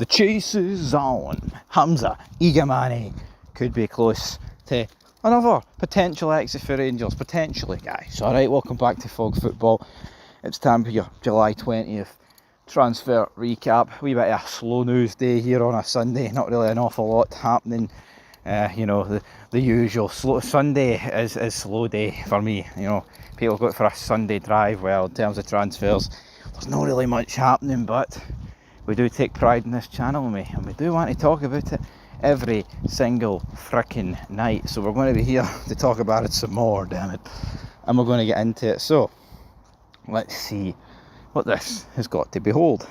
The chase is on. Hamza Igamane could be close to another potential exit for Rangers. Potentially, guys. Alright, welcome back to Fog Football. It's time for your July 20th transfer recap. Wee bit of a slow news day here on a Sunday. Not really an awful lot happening. The usual slow Sunday is slow day for me. People go out for a Sunday drive. Well, in terms of transfers, there's not really much happening, but we do take pride in this channel, and we do want to talk about it every single frickin' night. So we're going to be here to talk about it some more, damn it, and we're going to get into it. So let's see what this has got to behold.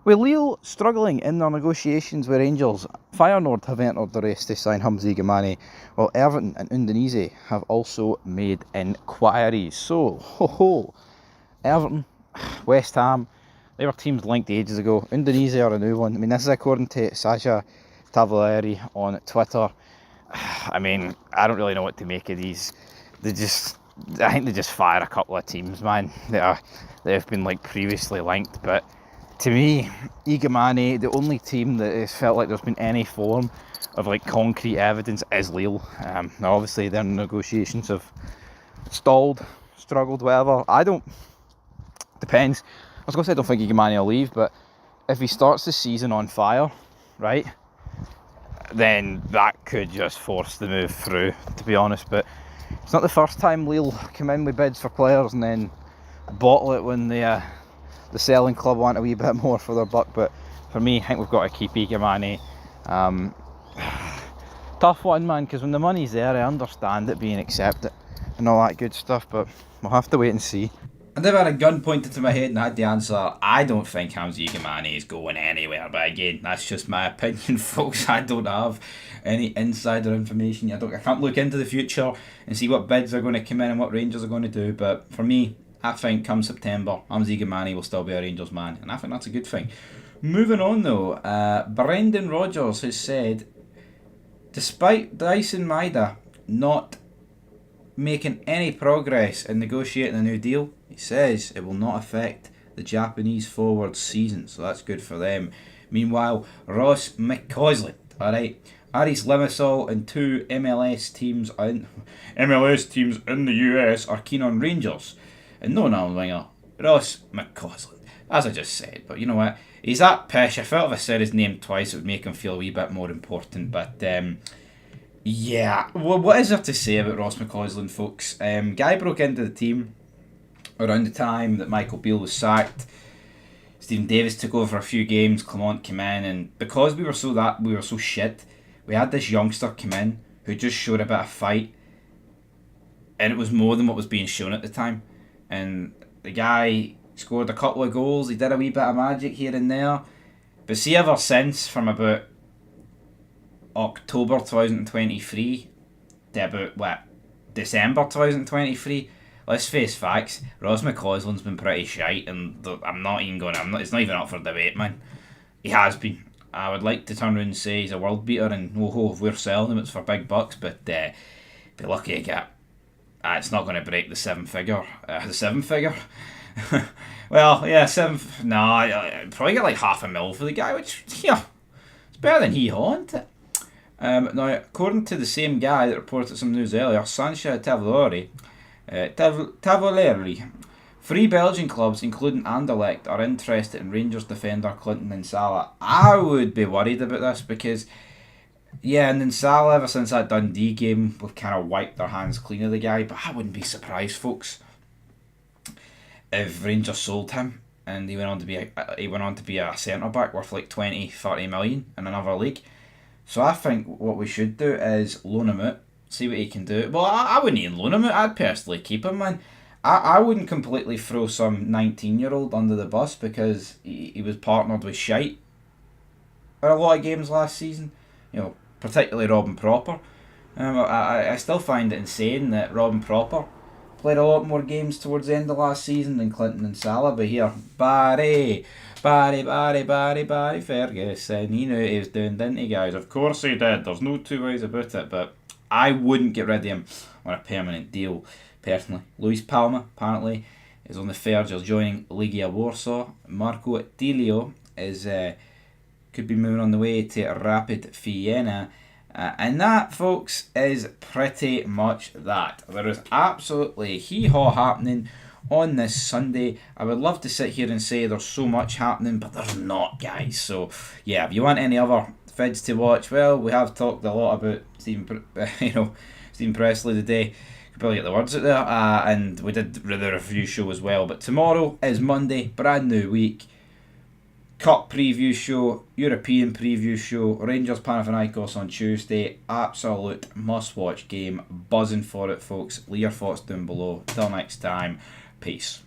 With Lille struggling in their negotiations with Rangers, Feyenoord have entered the race to sign Hamza Igamane, while Everton and Udinese have also made inquiries. So, Everton, West Ham, they were teams linked ages ago. Udinese are a new one. I mean, this is according to Sasha Tavoleri on Twitter. I mean, I don't really know what to make of these. I think they just fire a couple of teams, man, that have been previously linked. But to me, Igamane, the only team that has felt like there's been any form of concrete evidence is Lille. Now obviously their negotiations have stalled, struggled, whatever. Depends. I was going to say I don't think Igamane will leave, but if he starts the season on fire, right, then that could just force the move through, to be honest. But it's not the first time Lille come in with bids for players and then bottle it when the selling club want a wee bit more for their buck. But for me, I think we've got to keep Igamane. Tough one, man, because when the money's there, I understand it being accepted and all that good stuff, but we'll have to wait and see. I never had a gun pointed to my head and I had the answer. I don't think Hamza Igamane is going anywhere, but again, that's just my opinion, folks. I don't have any insider information. I can't look into the future and see what bids are going to come in and what Rangers are going to do, but for me, I think come September, Hamza Igamane will still be a Rangers man, and I think that's a good thing. Moving on though, Brendan Rodgers has said, despite Dyson Maeda not making any progress in negotiating a new deal, he says it will not affect the Japanese forward's season, so that's good for them. Meanwhile, Ross McCausland, alright, Aris Limassol and two MLS teams in the US are keen on Rangers, and no arm winger, Ross McCausland, as I just said. But you know what, he's that pish. I felt if I said his name twice it would make him feel a wee bit more important, but yeah, well, what is there to say about Ross McCausland, folks? Guy broke into the team around the time that Michael Beale was sacked. Stephen Davis took over for a few games, Clement came in, and because we were so shit, we had this youngster come in who just showed a bit of fight, and it was more than what was being shown at the time. And the guy scored a couple of goals, he did a wee bit of magic here and there, but see, ever since, from about October 2023 to about December 2023, let's face facts, Ross McCausland's been pretty shite, and it's not even up for debate, man. He has been. I would like to turn around and say he's a world beater, and if we're selling him it's for big bucks, but be lucky to get it's not going to break the seven figure. Well, yeah, probably get $500,000 for the guy, which, yeah, it's better than isn't it? Now, according to the same guy that reported some news earlier, Sasha Tavoleri, three Belgian clubs, including Anderlecht, are interested in Rangers defender Clinton Nsala. I would be worried about this because, yeah, and Nsala, ever since that Dundee game, we've kind of wiped their hands clean of the guy, but I wouldn't be surprised, folks, if Rangers sold him and he went on to be a centre-back worth 20-30 million in another league. So I think what we should do is loan him out, see what he can do. Well, I wouldn't even loan him out, I'd personally keep him, man. I wouldn't completely throw some 19-year-old under the bus because he was partnered with shite in a lot of games last season, particularly Robin Proper. I still find it insane that Robin Proper played a lot more games towards the end of last season than Clinton Nsala, but here, Barry Ferguson, he knew what he was doing, didn't he, guys? Of course he did, there's no two ways about it, but I wouldn't get rid of him on a permanent deal, personally. Luis Palma, apparently, is on the verge of joining Legia Warsaw. Marco Tilio is could be moving on the way to Rapid Vienna. And that, folks, is pretty much that. There is absolutely hee-haw happening on this Sunday. I would love to sit here and say there's so much happening, but there's not, guys. So, yeah, if you want any other fids to watch, well, we have talked a lot about Stephen Presley today. Could probably get the words out there. And we did the review show as well. But tomorrow is Monday, brand new week. Cup preview show, European preview show, Rangers Panathinaikos on Tuesday. Absolute must-watch game. Buzzing for it, folks. Leave your thoughts down below. Till next time, peace.